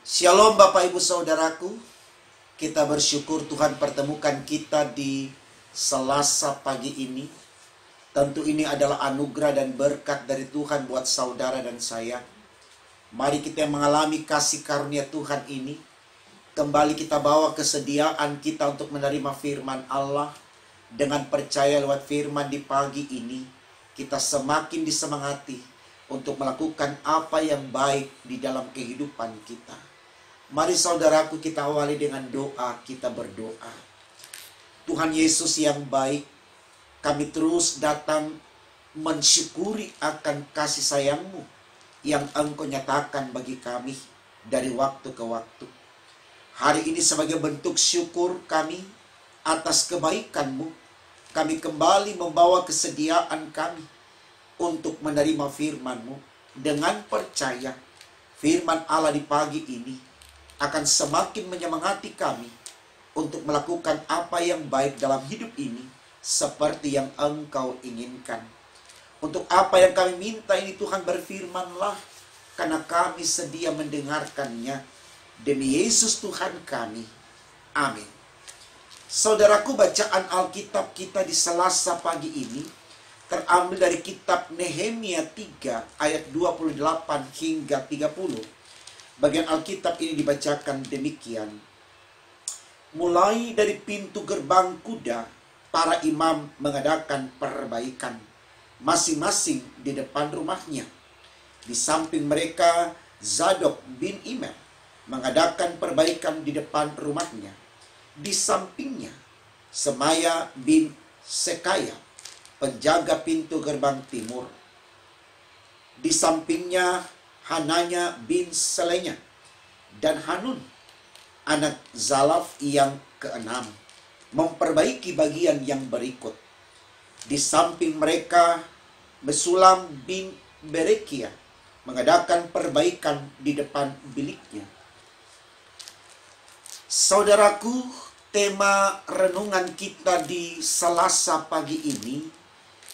Shalom Bapak Ibu Saudaraku, kita bersyukur Tuhan pertemukan kita di Selasa pagi ini. Tentu ini adalah anugerah dan berkat dari Tuhan buat saudara dan saya. Mari kita mengalami kasih karunia Tuhan ini. Kembali kita bawa kesediaan kita untuk menerima firman Allah. Dengan percaya lewat firman di pagi ini, kita semakin disemangati untuk melakukan apa yang baik di dalam kehidupan kita. Mari saudaraku, kita awali dengan doa. Kita berdoa. Tuhan Yesus yang baik, kami terus datang mensyukuri akan kasih sayang-Mu yang Engkau nyatakan bagi kami dari waktu ke waktu. Hari ini sebagai bentuk syukur kami atas kebaikan-Mu, kami kembali membawa kesediaan kami untuk menerima firman-Mu dengan percaya firman Allah di pagi ini akan semakin menyemangati kami untuk melakukan apa yang baik dalam hidup ini seperti yang Engkau inginkan. Untuk apa yang kami minta ini Tuhan berfirman-Lah, karena kami sedia mendengarkannya. Demi Yesus Tuhan kami. Amin. Saudaraku, bacaan Alkitab kita di Selasa pagi ini terambil dari kitab Nehemia 3 ayat 28 hingga 30. Bagian Alkitab ini dibacakan demikian. Mulai dari pintu gerbang kuda, para imam mengadakan perbaikan masing-masing di depan rumahnya. Di samping mereka, Zadok bin Imer mengadakan perbaikan di depan rumahnya. Di sampingnya, Semaya bin Sekaya, penjaga pintu gerbang timur. Di sampingnya, Hananya bin Selenya dan Hanun, anak Zalaf yang keenam, memperbaiki bagian yang berikut. Di samping mereka, Mesulam bin Berekia mengadakan perbaikan di depan biliknya. Saudaraku, tema renungan kita di Selasa pagi ini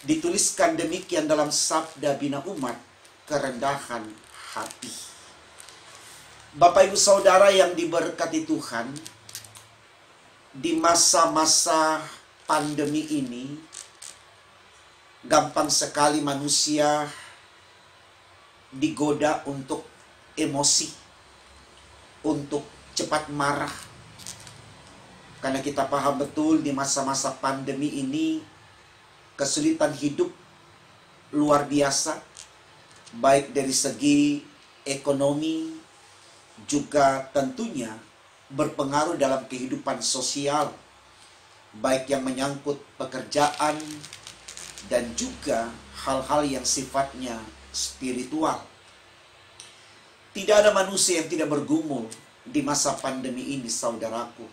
dituliskan demikian dalam Sabda Bina Umat, kerendahan hati. Bapak Ibu Saudara yang diberkati Tuhan, di masa-masa pandemi ini, gampang sekali manusia digoda untuk emosi, untuk cepat marah. Karena kita paham betul di masa-masa pandemi ini, kesulitan hidup luar biasa, baik dari segi ekonomi, juga tentunya berpengaruh dalam kehidupan sosial, baik yang menyangkut pekerjaan dan juga hal-hal yang sifatnya spiritual. Tidak ada manusia yang tidak bergumul di masa pandemi ini, saudaraku.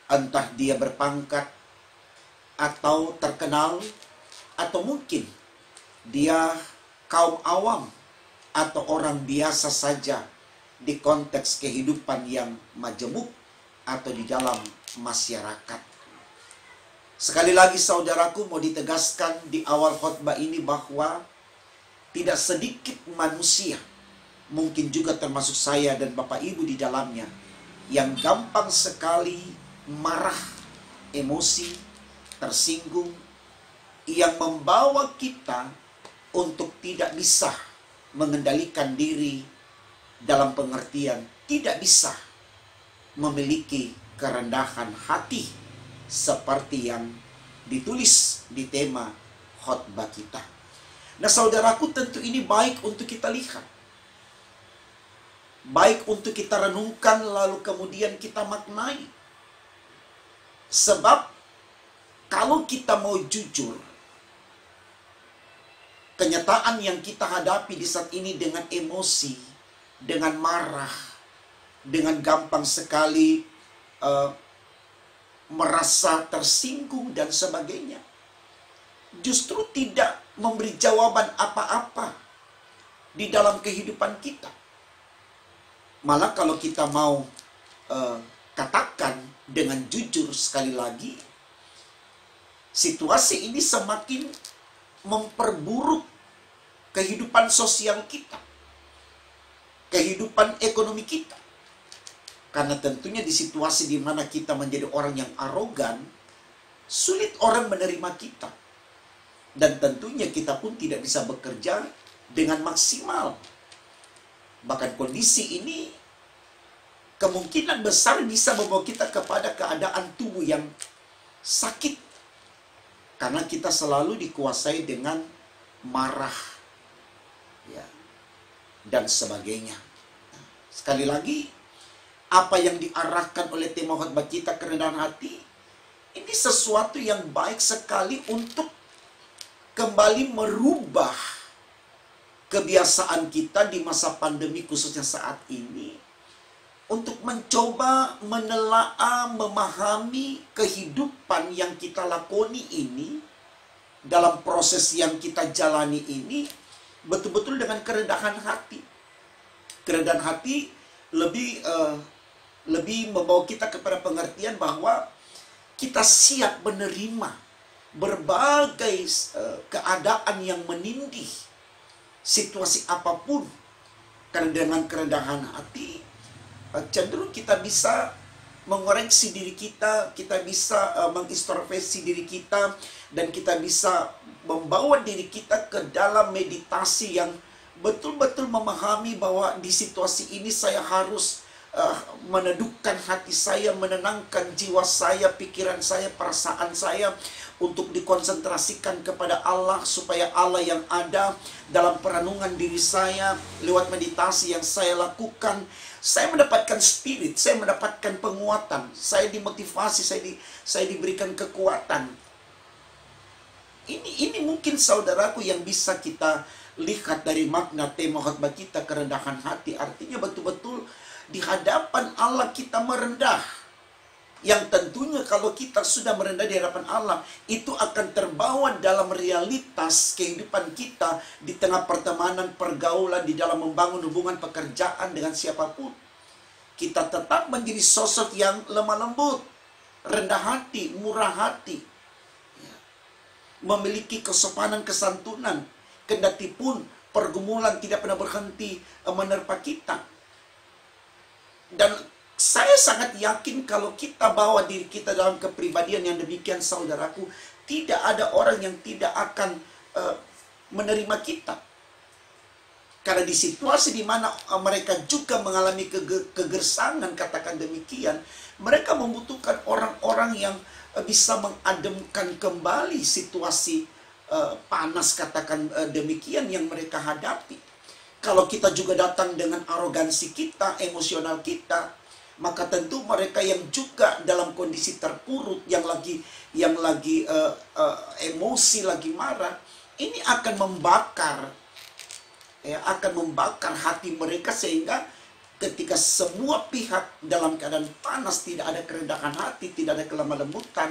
Entah dia berpangkat atau terkenal, atau mungkin dia kaum awam atau orang biasa saja di konteks kehidupan yang majemuk atau di dalam masyarakat. Sekali lagi saudaraku, mau ditegaskan di awal khotbah ini bahwa tidak sedikit manusia, mungkin juga termasuk saya dan Bapak Ibu di dalamnya, yang gampang sekali marah, emosi, tersinggung, yang membawa kita untuk tidak bisa mengendalikan diri dalam pengertian tidak bisa memiliki kerendahan hati seperti yang ditulis di tema khotbah kita. Nah saudaraku, tentu ini baik untuk kita lihat, baik untuk kita renungkan, lalu kemudian kita maknai. Sebab kalau kita mau jujur, kenyataan yang kita hadapi di saat ini dengan emosi, dengan marah, dengan gampang sekali merasa tersinggung dan sebagainya, justru tidak memberi jawaban apa-apa di dalam kehidupan kita. Malah kalau kita mau katakan dengan jujur sekali lagi, situasi ini semakin memperburuk kehidupan sosial kita, kehidupan ekonomi kita. Karena tentunya di situasi di mana kita menjadi orang yang arogan, sulit orang menerima kita. Dan tentunya kita pun tidak bisa bekerja dengan maksimal. Bahkan kondisi ini kemungkinan besar bisa membawa kita kepada keadaan tubuh yang sakit. Karena kita selalu dikuasai dengan marah, ya, dan sebagainya. Sekali lagi, apa yang diarahkan oleh tema khotbah kita, kerendahan hati, ini sesuatu yang baik sekali untuk kembali merubah kebiasaan kita di masa pandemi, khususnya saat ini, untuk mencoba menelaah, memahami kehidupan yang kita lakoni ini, dalam proses yang kita jalani ini, betul-betul dengan kerendahan hati. Kerendahan hati lebih membawa kita kepada pengertian bahwa kita siap menerima berbagai keadaan yang menindih, situasi apapun. Karena dengan kerendahan hati, cenderung kita bisa mengoreksi diri kita, kita bisa mengintrospeksi diri kita, dan kita bisa membawa diri kita ke dalam meditasi yang betul-betul memahami bahwa di situasi ini saya harus menedukkan hati saya, menenangkan jiwa saya, pikiran saya, perasaan saya, untuk dikonsentrasikan kepada Allah, supaya Allah yang ada dalam perenungan diri saya, lewat meditasi yang saya lakukan, saya mendapatkan spirit, saya mendapatkan penguatan, saya dimotivasi, saya diberikan kekuatan. Ini mungkin saudaraku yang bisa kita lihat dari makna tema khotbah kita, kerendahan hati. Artinya betul-betul di hadapan Allah kita merendah. Yang tentunya kalau kita sudah merendah di hadapan Allah, itu akan terbawa dalam realitas kehidupan kita di tengah pertemanan, pergaulan, di dalam membangun hubungan pekerjaan dengan siapapun. Kita tetap menjadi sosok yang lemah lembut, rendah hati, murah hati, memiliki kesopanan, kesantunan, kendati pun pergumulan tidak pernah berhenti menerpa kita. Dan saya sangat yakin kalau kita bawa diri kita dalam kepribadian yang demikian, saudaraku, tidak ada orang yang tidak akan menerima kita. Karena di situasi di mana mereka juga mengalami kegersangan, katakan demikian, mereka membutuhkan orang-orang yang bisa mengademkan kembali situasi panas, katakan demikian, yang mereka hadapi. Kalau kita juga datang dengan arogansi kita, emosional kita, maka tentu mereka yang juga dalam kondisi terpuruk, yang lagi emosi, lagi marah, ini akan membakar, akan membakar hati mereka, sehingga ketika semua pihak dalam keadaan panas, tidak ada kerendahan hati, tidak ada kelemah lembutan.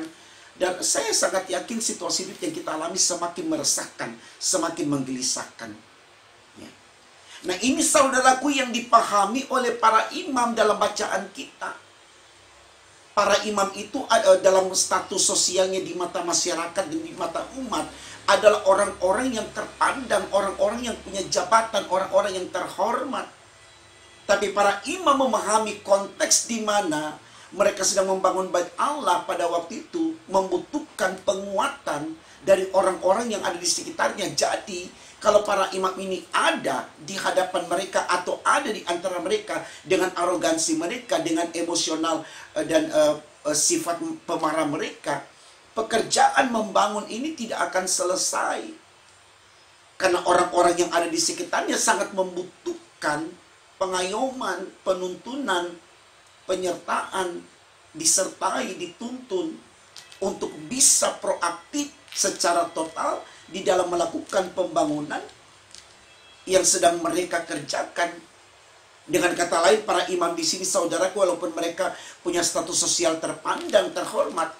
Dan saya sangat yakin situasi hidup yang kita alami semakin meresahkan, semakin menggelisahkan. Nah, ini saudaraku yang dipahami oleh para imam dalam bacaan kita. Para imam itu dalam status sosialnya di mata masyarakat dan di mata umat adalah orang-orang yang terpandang, orang-orang yang punya jabatan, orang-orang yang terhormat. Tapi para imam memahami konteks di mana mereka sedang membangun bait Allah pada waktu itu, membutuhkan penguatan dari orang-orang yang ada di sekitarnya. Jadi, kalau para imam ini ada di hadapan mereka, atau ada di antara mereka dengan arogansi mereka, dengan emosional dan sifat pemarah mereka, pekerjaan membangun ini tidak akan selesai. Karena orang-orang yang ada di sekitarnya sangat membutuhkan pengayoman, penuntunan, penyertaan, disertai, dituntun untuk bisa proaktif secara total di dalam melakukan pembangunan yang sedang mereka kerjakan. Dengan kata lain, para imam di sini, saudaraku, walaupun mereka punya status sosial terpandang, terhormat,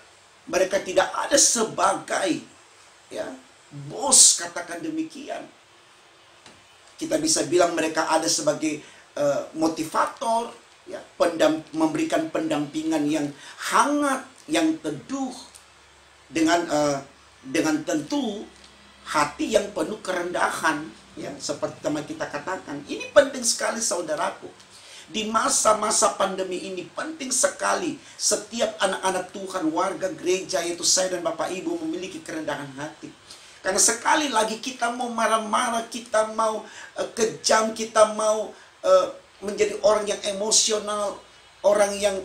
mereka tidak ada sebagai bos, katakan demikian. Kita bisa bilang mereka ada sebagai motivator, memberikan pendampingan yang hangat, yang teduh, dengan tentu hati yang penuh kerendahan, seperti teman kita katakan. Ini penting sekali, saudaraku. Di masa-masa pandemi ini penting sekali setiap anak-anak Tuhan, warga gereja, yaitu saya dan Bapak Ibu, memiliki kerendahan hati. Karena sekali lagi kita mau marah-marah, kita mau kejam, kita mau menjadi orang yang emosional, orang yang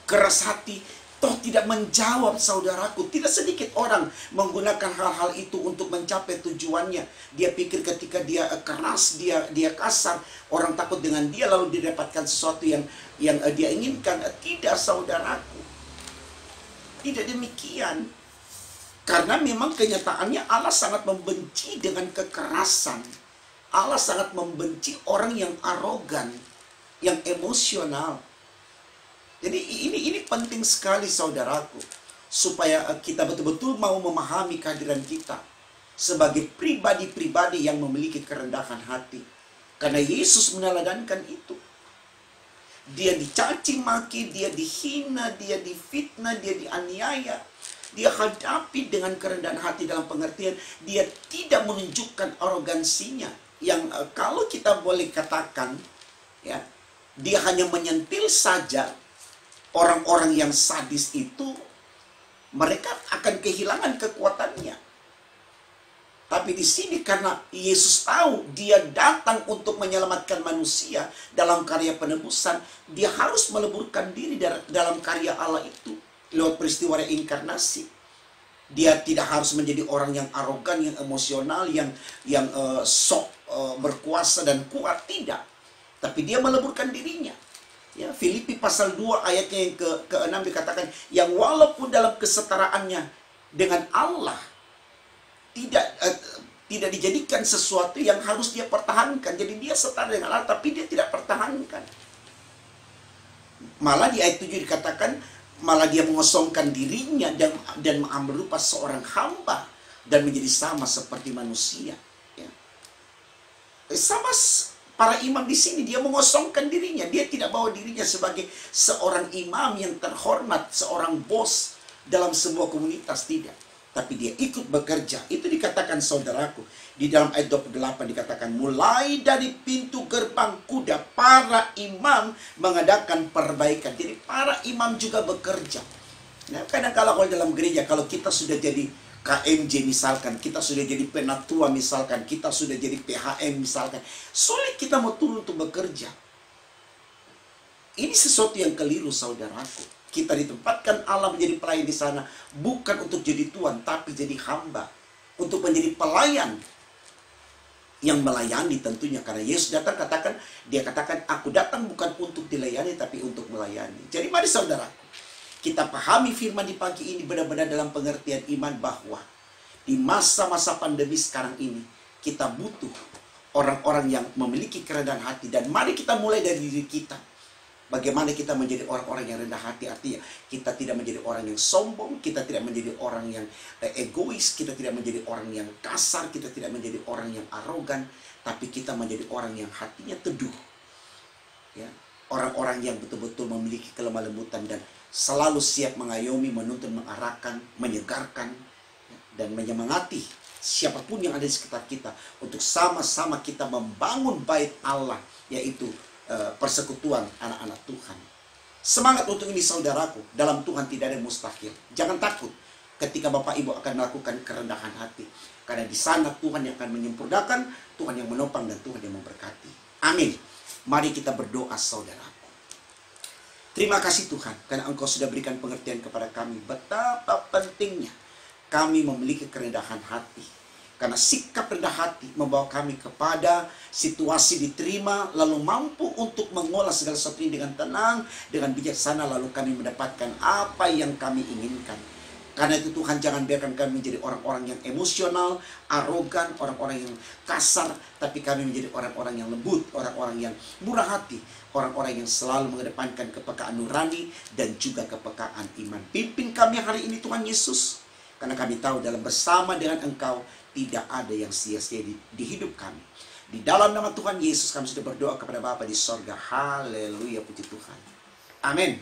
keras hati, toh tidak menjawab, saudaraku. Tidak sedikit orang menggunakan hal-hal itu untuk mencapai tujuannya. Dia pikir ketika dia keras, dia kasar, orang takut dengan dia, lalu dia dapatkan sesuatu yang dia inginkan. Tidak, saudaraku. Tidak demikian. Karena memang kenyataannya Allah sangat membenci dengan kekerasan. Allah sangat membenci orang yang arogan, yang emosional. Jadi ini penting sekali, saudaraku, supaya kita betul-betul mau memahami kehadiran kita sebagai pribadi-pribadi yang memiliki kerendahan hati. Karena Yesus meneladankan itu. Dia dicaci maki, dia dihina, dia difitnah, dia dianiaya. Dia hadapi dengan kerendahan hati dalam pengertian dia tidak menunjukkan arogansinya. Yang kalau kita boleh katakan, ya, dia hanya menyentil saja. Orang-orang yang sadis itu, mereka akan kehilangan kekuatannya. Tapi di sini karena Yesus tahu dia datang untuk menyelamatkan manusia dalam karya penebusan, dia harus meleburkan diri dalam karya Allah itu lewat peristiwa reinkarnasi. Dia tidak harus menjadi orang yang arogan, yang emosional, yang sok berkuasa dan kuat, tidak. Tapi dia meleburkan dirinya. Ya, Filipi pasal 2 ayatnya yang ke-6 dikatakan, yang walaupun dalam kesetaraannya dengan Allah tidak dijadikan sesuatu yang harus dia pertahankan. Jadi dia setara dengan Allah, tapi dia tidak pertahankan. Malah di ayat 7 dikatakan, malah dia mengosongkan dirinya dan mengambil rupa seorang hamba dan menjadi sama seperti manusia. Ya. Sama para imam di sini, dia mengosongkan dirinya. Dia tidak bawa dirinya sebagai seorang imam yang terhormat, seorang bos dalam sebuah komunitas, tidak. Tapi dia ikut bekerja. Itu dikatakan, saudaraku, di dalam ayat 28 dikatakan, mulai dari pintu gerbang kuda, para imam mengadakan perbaikan. Jadi para imam juga bekerja. Nah, kadang-kadang kalau dalam gereja, kalau kita sudah jadi KMJ misalkan, kita sudah jadi penatua misalkan, kita sudah jadi PHM misalkan, sulit kita mau turun untuk bekerja. Ini sesuatu yang keliru, saudaraku. Kita ditempatkan Allah menjadi pelayan di sana, bukan untuk jadi tuan, tapi jadi hamba. Untuk menjadi pelayan yang melayani tentunya. Karena Yesus datang dia katakan, aku datang bukan untuk dilayani, tapi untuk melayani. Jadi mari saudaraku, kita pahami firman di pagi ini benar-benar dalam pengertian iman bahwa di masa-masa pandemi sekarang ini, kita butuh orang-orang yang memiliki kerendahan hati. Dan mari kita mulai dari diri kita. Bagaimana kita menjadi orang-orang yang rendah hati, artinya kita tidak menjadi orang yang sombong, kita tidak menjadi orang yang egois, kita tidak menjadi orang yang kasar, kita tidak menjadi orang yang arogan, tapi kita menjadi orang yang hatinya teduh. Ya, orang-orang yang betul-betul memiliki kelemah lembutan dan selalu siap mengayomi, menuntun, mengarahkan, menyegarkan, dan menyemangati siapapun yang ada di sekitar kita untuk sama-sama kita membangun bait Allah, yaitu persekutuan anak-anak Tuhan. Semangat untuk ini, saudaraku. Dalam Tuhan tidak ada yang mustahil. Jangan takut ketika Bapak Ibu akan melakukan kerendahan hati. Karena di sana Tuhan yang akan menyempurnakan, Tuhan yang menopang, dan Tuhan yang memberkati. Amin. Mari kita berdoa, saudaraku. Terima kasih Tuhan, karena Engkau sudah berikan pengertian kepada kami betapa pentingnya kami memiliki kerendahan hati. Karena sikap rendah hati membawa kami kepada situasi diterima, lalu mampu untuk mengolah segala sesuatu ini dengan tenang, dengan bijaksana, lalu kami mendapatkan apa yang kami inginkan. Karena itu Tuhan, jangan biarkan kami menjadi orang-orang yang emosional, arogan, orang-orang yang kasar, tapi kami menjadi orang-orang yang lembut, orang-orang yang murah hati, orang-orang yang selalu mengedepankan kepekaan nurani dan juga kepekaan iman. Pimpin kami hari ini Tuhan Yesus, karena kami tahu dalam bersama dengan Engkau tidak ada yang sia-sia di hidup kami. Di dalam nama Tuhan Yesus kami sudah berdoa kepada Bapa di sorga. Haleluya, puji Tuhan. Amin.